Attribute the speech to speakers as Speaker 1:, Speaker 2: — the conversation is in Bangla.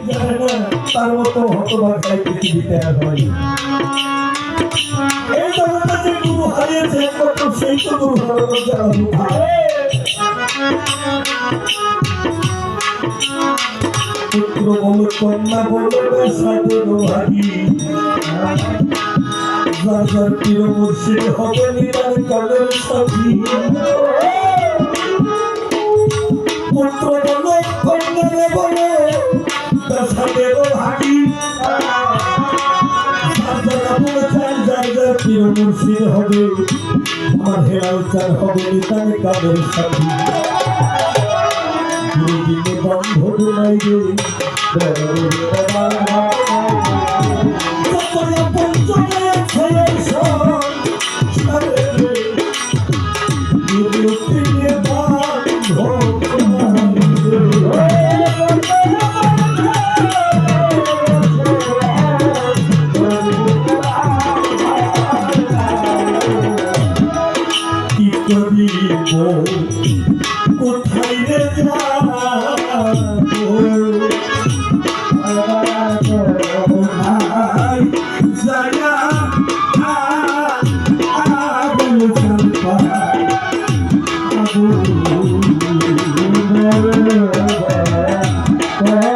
Speaker 1: জানে না তার মতো হতভাগায় পৃথিবীতে আর হয়। এই জগতে যে গুরু হারিয়েছে একমাত্র সেই তো গুরু হারানোর যারা পুত্র বলো কন্যা বলো সাথে ভাগি যার প্রিয় মুর্শিদ হবে নিরার কালের সাথী। পুত্র বলো কন্যা বলো তার সাথে ভাগি যার প্রিয় মুর্শিদ হবে আমার হেরাল চার হবে নিরার কালের সাথী। দুই দিনে বন্ধ নাই রে